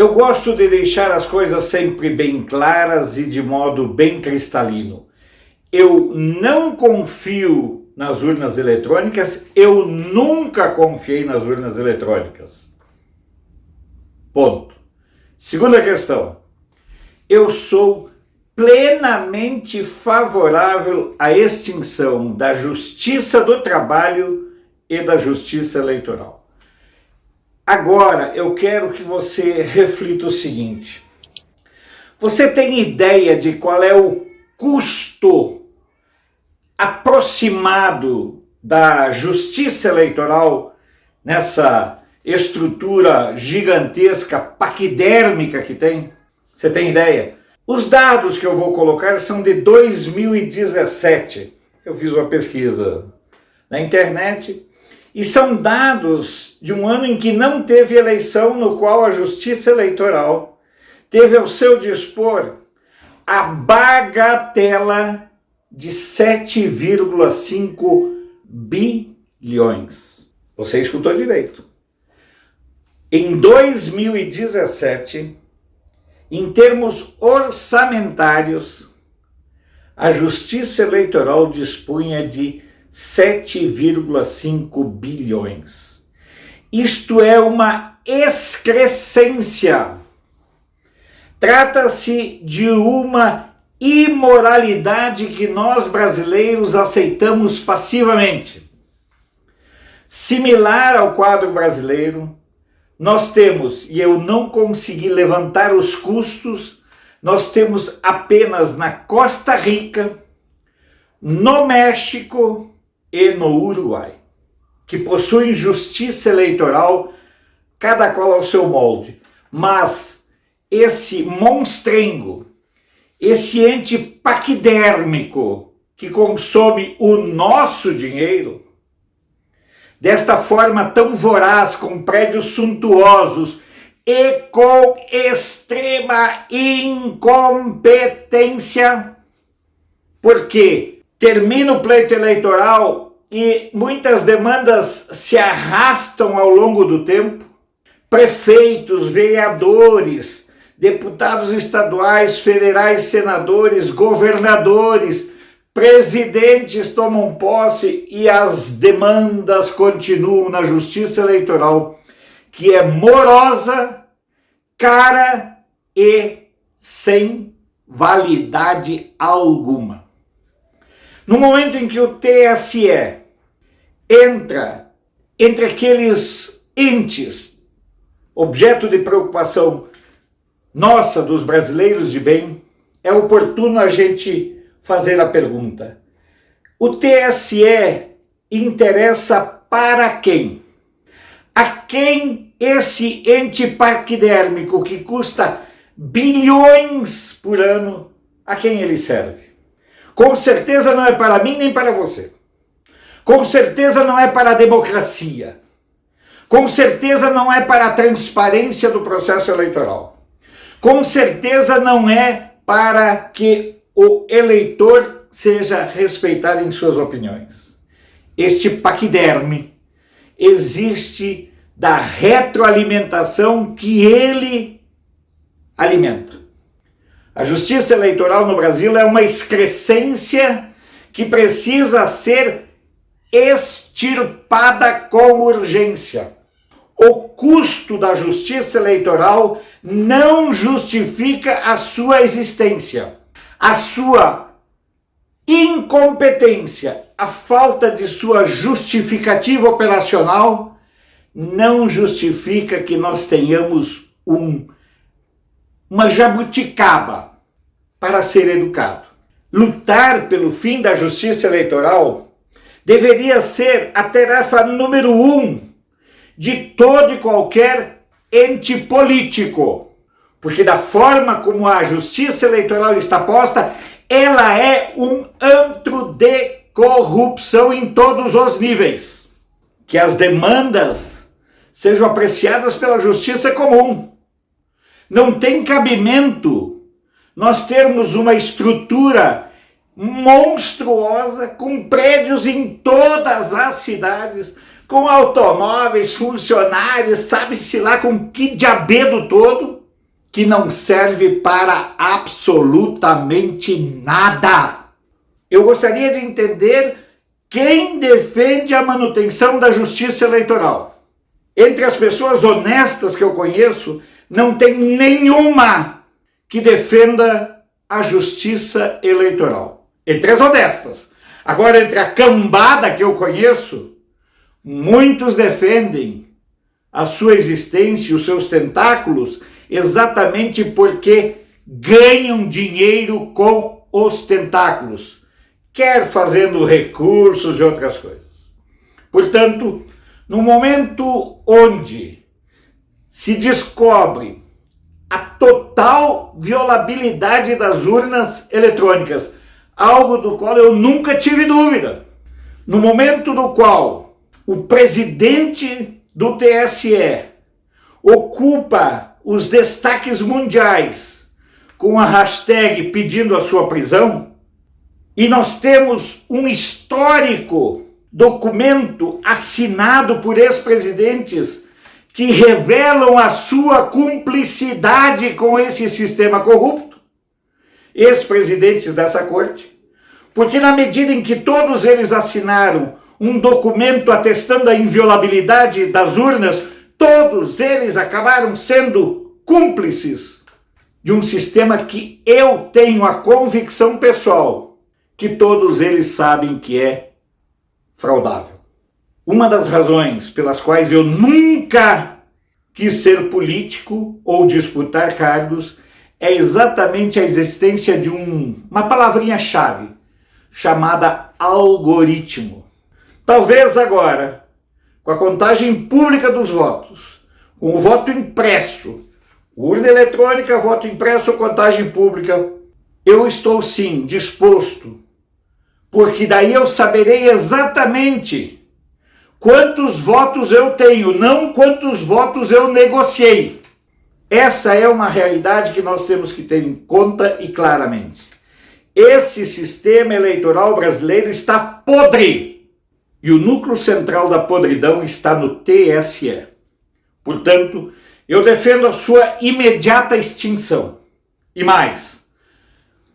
Eu gosto de deixar as coisas sempre bem claras e de modo bem cristalino. Eu não confio nas urnas eletrônicas, eu nunca confiei nas urnas eletrônicas. Ponto. Segunda questão. Eu sou plenamente favorável à extinção da Justiça do Trabalho e da Justiça Eleitoral. Agora, eu quero que você reflita o seguinte. Você tem ideia de qual é o custo aproximado da Justiça Eleitoral nessa estrutura gigantesca, paquidérmica que tem? Você tem ideia? Os dados que eu vou colocar são de 2017. Eu fiz uma pesquisa na internet e são dados de um ano em que não teve eleição, no qual a Justiça Eleitoral teve ao seu dispor a bagatela de 7,5 bilhões. Você escutou direito. Em 2017, em termos orçamentários, a Justiça Eleitoral dispunha de 7,5 bilhões. Isto é uma excrescência. Trata-se de uma imoralidade que nós brasileiros aceitamos passivamente. Similar ao quadro brasileiro, nós temos, e eu não consegui levantar os custos, nós temos apenas na Costa Rica, no México e no Uruguai, que possuem justiça eleitoral, cada qual ao seu molde. Mas esse monstrengo, esse ente paquidérmico que consome o nosso dinheiro, desta forma tão voraz, com prédios suntuosos e com extrema incompetência, porque termina o pleito eleitoral e muitas demandas se arrastam ao longo do tempo. Prefeitos, vereadores, deputados estaduais, federais, senadores, governadores, presidentes tomam posse e as demandas continuam na Justiça Eleitoral, que é morosa, cara e sem validade alguma. No momento em que o TSE entra entre aqueles entes, objeto de preocupação nossa, dos brasileiros de bem, é oportuno a gente fazer a pergunta: o TSE interessa para quem? A quem esse ente paquidérmico que custa bilhões por ano, a quem ele serve? Com certeza não é para mim nem para você. Com certeza não é para a democracia. Com certeza não é para a transparência do processo eleitoral. Com certeza não é para que o eleitor seja respeitado em suas opiniões. Este paquiderme existe da retroalimentação que ele alimenta. A justiça eleitoral no Brasil é uma excrescência que precisa ser extirpada com urgência. O custo da justiça eleitoral não justifica a sua existência. A sua incompetência, a falta de sua justificativa operacional não justifica que nós tenhamos uma jabuticaba para ser educado. Lutar pelo fim da justiça eleitoral deveria ser a tarefa número 1 de todo e qualquer ente político, porque da forma como a justiça eleitoral está posta, ela é um antro de corrupção em todos os níveis. Que as demandas sejam apreciadas pela justiça comum. Não tem cabimento nós termos uma estrutura monstruosa, com prédios em todas as cidades, com automóveis, funcionários, sabe-se lá com que diabedo todo, que não serve para absolutamente nada. Eu gostaria de entender quem defende a manutenção da justiça eleitoral. Entre as pessoas honestas que eu conheço, não tem nenhuma que defenda a justiça eleitoral. Entre as honestas. Agora, entre a cambada que eu conheço, muitos defendem a sua existência e os seus tentáculos exatamente porque ganham dinheiro com os tentáculos, quer fazendo recursos e outras coisas. Portanto, no momento onde se descobre a total violabilidade das urnas eletrônicas, algo do qual eu nunca tive dúvida, no momento no qual o presidente do TSE ocupa os destaques mundiais com a hashtag pedindo a sua prisão, e nós temos um histórico documento assinado por ex-presidentes que revelam a sua cumplicidade com esse sistema corrupto, ex-presidentes dessa corte, porque na medida em que todos eles assinaram um documento atestando a inviolabilidade das urnas, todos eles acabaram sendo cúmplices de um sistema que eu tenho a convicção pessoal que todos eles sabem que é fraudável. Uma das razões pelas quais eu nunca quis ser político ou disputar cargos é exatamente a existência de uma palavrinha-chave chamada algoritmo. Talvez agora, com a contagem pública dos votos, com o voto impresso, urna eletrônica, voto impresso, contagem pública, eu estou sim disposto, porque daí eu saberei exatamente quantos votos eu tenho, não quantos votos eu negociei. Essa é uma realidade que nós temos que ter em conta e claramente. Esse sistema eleitoral brasileiro está podre e o núcleo central da podridão está no TSE. Portanto, eu defendo a sua imediata extinção. E mais,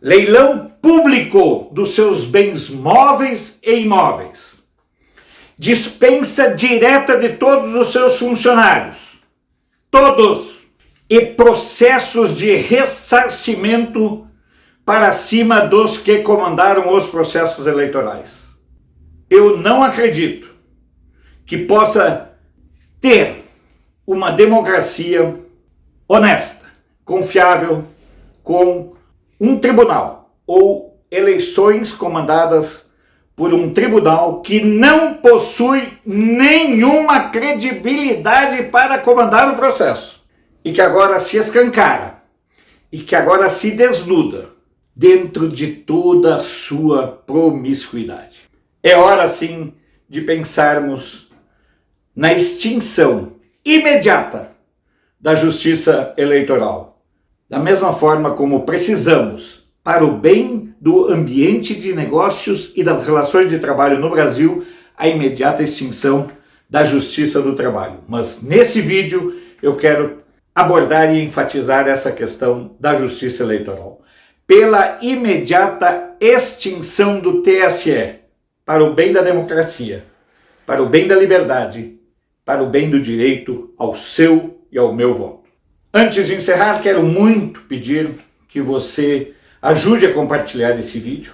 leilão público dos seus bens móveis e imóveis. Dispensa direta de todos os seus funcionários. Todos. E processos de ressarcimento para cima dos que comandaram os processos eleitorais. Eu não acredito que possa ter uma democracia honesta, confiável, com um tribunal ou eleições comandadas por um tribunal que não possui nenhuma credibilidade para comandar o processo e que agora se escancara e que agora se desnuda dentro de toda a sua promiscuidade. É hora, sim, de pensarmos na extinção imediata da justiça eleitoral. Da mesma forma como precisamos, para o bem do ambiente de negócios e das relações de trabalho no Brasil, a imediata extinção da justiça do trabalho. Mas nesse vídeo eu quero abordar e enfatizar essa questão da justiça eleitoral. Pela imediata extinção do TSE, para o bem da democracia, para o bem da liberdade, para o bem do direito ao seu e ao meu voto. Antes de encerrar, quero muito pedir que você ajude a compartilhar esse vídeo,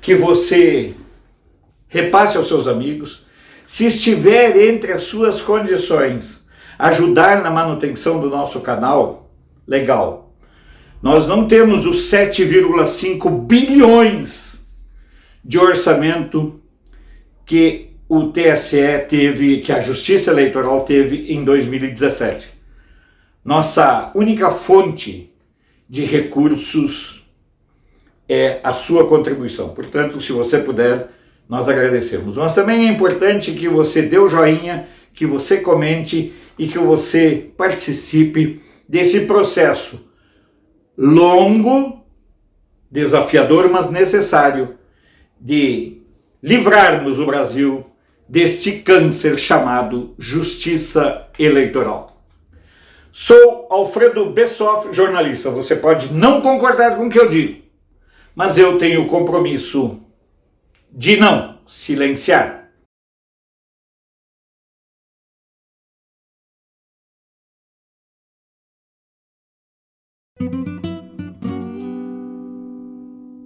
que você repasse aos seus amigos. Se estiver entre as suas condições ajudar na manutenção do nosso canal, legal. Nós não temos os 7,5 bilhões de orçamento que o TSE teve, que a Justiça Eleitoral teve em 2017. Nossa única fonte de recursos é a sua contribuição. Portanto, se você puder, nós agradecemos. Mas também é importante que você dê o joinha, que você comente e que você participe desse processo longo, desafiador, mas necessário, de livrarmos o Brasil deste câncer chamado justiça eleitoral. Sou Alfredo Bessoff, jornalista. Você pode não concordar com o que eu digo, mas eu tenho o compromisso de não silenciar.